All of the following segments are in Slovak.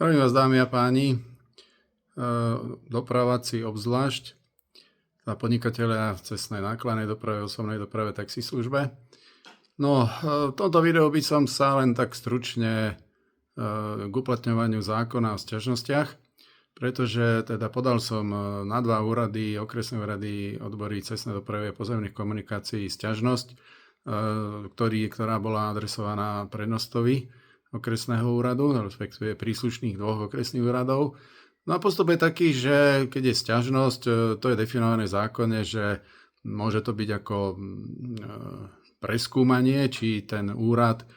Zdravím vás, dámy a páni, dopravaci obzvlášť a podnikatelia v cestnej nákladnej doprave, osobnej doprave, taxislužbe. No, v tomto videu by som sa len tak stručne k uplatňovaniu zákona o sťažnostiach, pretože teda podal som na 2 úrady, okresné úrady odbory cestnej dopravy a pozemných komunikácií sťažnosť, ktorá bola adresovaná prednostovi okresného úradu, respektíve príslušných 2 okresných úradov. No a postup je taký, že keď je sťažnosť, to je definované v zákone, že môže to byť ako preskúmanie, či ten úrad,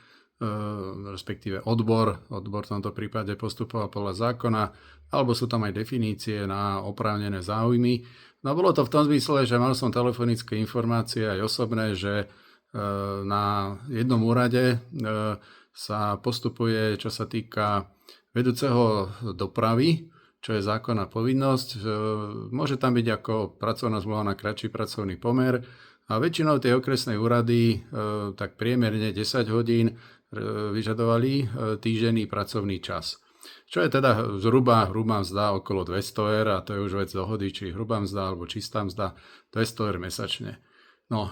respektíve odbor v tomto prípade postupoval podľa zákona, alebo sú tam aj definície na oprávnené záujmy. No bolo to v tom zmysle, že mal som telefonické informácie aj osobné, že na jednom úrade sa postupuje, čo sa týka vedúceho dopravy, čo je zákonná povinnosť. Môže tam byť ako pracovná zmluva na kratší pracovný pomer a väčšinou tie okresné úrady tak priemerne 10 hodín vyžadovali týždenný pracovný čas. Čo je teda zhruba hrubá mzda okolo 200 eur, a to je už vec dohody, či hrubá mzda alebo čistá mzda, 200 eur mesačne. No,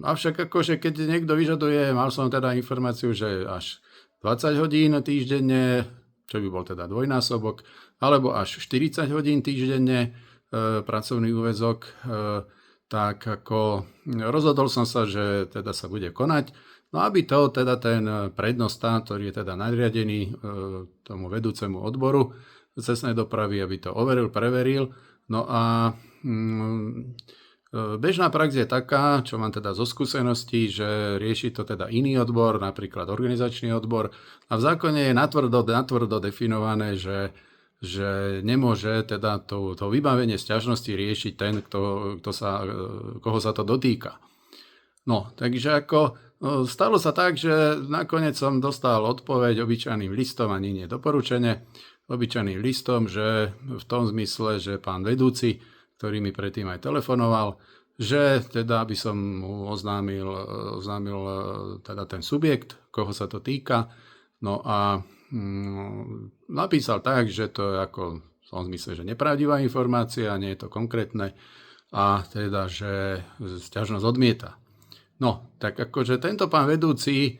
avšak akože keď niekto vyžaduje, mal som teda informáciu, že až 20 hodín týždenne, čo by bol teda dvojnásobok, alebo až 40 hodín týždenne pracovný úväzok, tak ako rozhodol som sa, že teda sa bude konať. No aby to teda ten prednosta, ktorý je teda nadriadený tomu vedúcemu odboru cestnej dopravy, aby to overil, preveril. No a bežná prax je taká, čo mám teda zo skúseností, že rieši to teda iný odbor, napríklad organizačný odbor. A v zákone je natvrdo definované, že nemôže teda to vybavenie sťažnosti riešiť ten, koho sa to dotýka. No, takže ako stalo sa tak, že nakoniec som dostal odpoveď obyčajným listom, ani nie doporučenie, obyčajným listom, že v tom zmysle, že pán vedúci, ktorý mi predtým aj telefonoval, že teda by som mu oznámil teda ten subjekt, koho sa to týka. No a napísal tak, že to je ako v tom zmysle, že nepravdivá informácia, nie je to konkrétne a teda, že sťažnosť odmieta. No, tak akože tento pán vedúci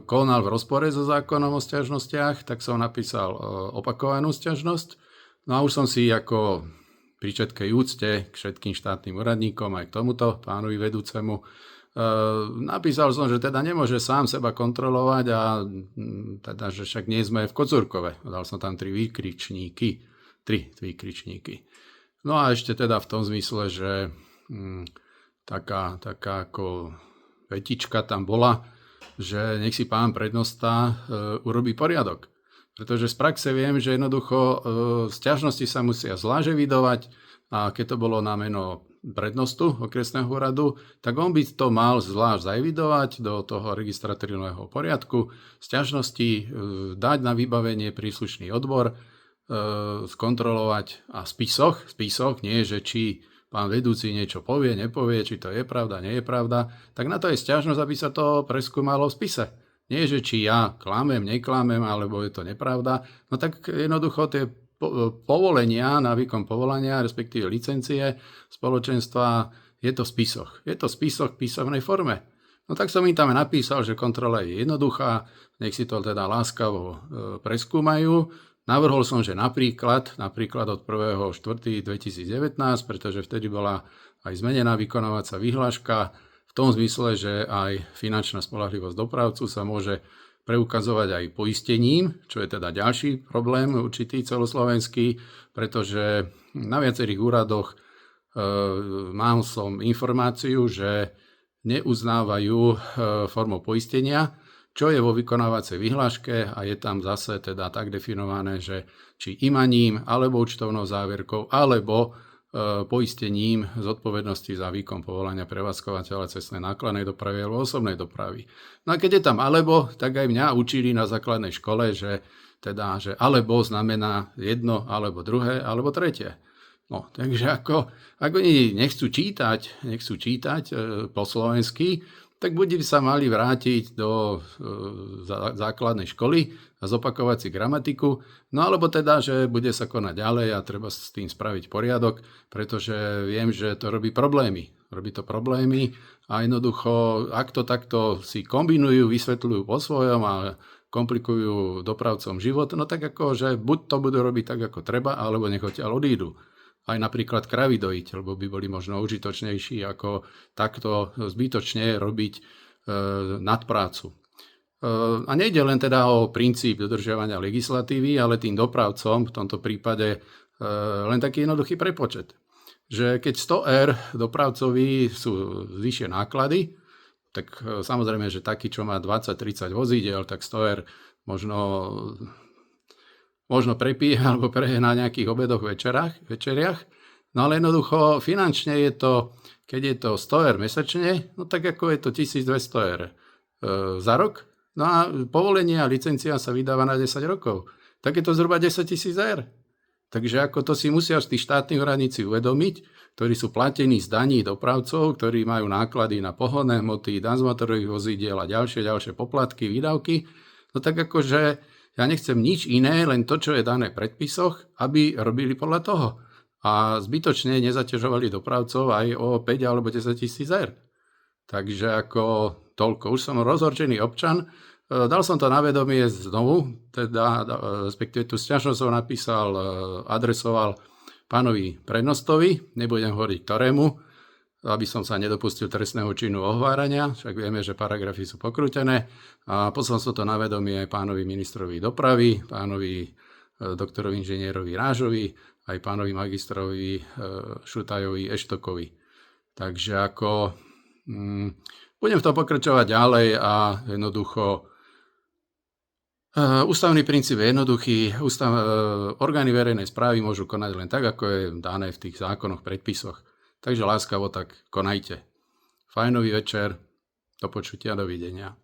konal v rozpore so zákonom o sťažnostiach, tak som napísal opakovanú sťažnosť. No a už som si ako pri všetkej úcte k všetkým štátnym úradníkom aj k tomuto pánovi vedúcemu napísal som, že teda nemôže sám seba kontrolovať a teda, že však nie sme v Kocúrkove. Dal som tam 3 výkričníky. No a ešte teda v tom zmysle, že taká ako vetička tam bola, že nech si pán prednosta urobí poriadok. Pretože z praxe viem, že jednoducho sťažnosti sa musia zvlášť evidovať a keď to bolo na meno prednostu okresného úradu, tak on by to mal zvlášť zaevidovať do toho registratívneho poriadku, sťažnosti dať na vybavenie príslušný odbor, skontrolovať a spisoch, nie že či pán vedúci niečo povie, nepovie, či to je pravda, nie je pravda, tak na to je sťažnosť, aby sa to preskúmalo v spise. Nie, že či ja klamem, neklamem, alebo je to nepravda. No tak jednoducho tie povolenia na výkon povolania, respektíve licencie spoločenstva, je to v spisoch. Je to v spisoch v písomnej forme. No tak som im tam napísal, že kontrola je jednoduchá, nech si to teda láskavo preskúmajú. Navrhol som, že napríklad od 1.4.2019, pretože vtedy bola aj zmenená vykonávacia vyhláška, v tom zmysle, že aj finančná spoľahlivosť dopravcu sa môže preukazovať aj poistením, čo je teda ďalší problém určitý celoslovenský, pretože na viacerých úradoch mám som informáciu, že neuznávajú formou poistenia, čo je vo vykonávacej vyhláške a je tam zase teda tak definované, že či imaním, alebo účtovnou závierkou, alebo poistením zodpovednosti za výkon povolania prevádzkovateľa cestnej nákladnej dopravy alebo osobnej dopravy. No a keď je tam alebo, tak aj mňa učili na základnej škole, že alebo znamená jedno, alebo druhé, alebo tretie. No, takže ak oni nechcú čítať po slovensky, tak buď by sa mali vrátiť do základnej školy a zopakovať si gramatiku, no alebo teda, že bude sa konať ďalej a treba s tým spraviť poriadok, pretože viem, že to robí problémy. Robí to problémy a jednoducho, ak to takto si kombinujú, vysvetľujú po svojom a komplikujú dopravcom život, no tak ako, že buď to budú robiť tak, ako treba, alebo nech odtiaľ odídu. Aj napríklad kravy dojiť, lebo by boli možno užitočnejší, ako takto zbytočne robiť nadprácu. A nejde len teda o princíp dodržiavania legislatívy, ale tým dopravcom v tomto prípade len taký jednoduchý prepočet. Že keď 100 dopravcovi sú vyššie náklady, tak samozrejme, že taký, čo má 20-30 vozidel, tak 100 možno prepije alebo prehná na nejakých obedoch, večeriach. No ale jednoducho finančne je to, keď je to 100 mesečne, no tak ako je to 1200 za rok. No a povolenie a licencia sa vydáva na 10 rokov. Tak je to zhruba 10 000 eur. Takže ako to si musia tí štátni úradníci uvedomiť, ktorí sú platení z daní dopravcov, ktorí majú náklady na pohonné hmoty, daň z motorových vozidiel a ďalšie poplatky, výdavky. No tak akože ja nechcem nič iné, len to, čo je dané v predpisoch, aby robili podľa toho. A zbytočne nezaťažovali dopravcov aj o 5 alebo 10 000 eur. Takže ako toľko. Už som rozhorčený občan. Dal som to na vedomie znovu, teda respektíve tú sťažnosť som napísal, adresoval pánovi prednostovi, nebudem hovoriť ktorému, aby som sa nedopustil trestného činu ohovárania, však vieme, že paragrafy sú pokrútené. A poslal som to na vedomie aj pánovi ministrovi dopravy, pánovi doktorovi inžinierovi Rážovi, aj pánovi magistrovi Šutajovi Eštokovi. Takže ako budem v tom pokračovať ďalej a jednoducho ústavný princíp je jednoduchý. Orgány verejnej správy môžu konať len tak, ako je dané v tých zákonoch, predpisoch. Takže láskavo tak konajte. Fajnový večer, do počutia, dovidenia.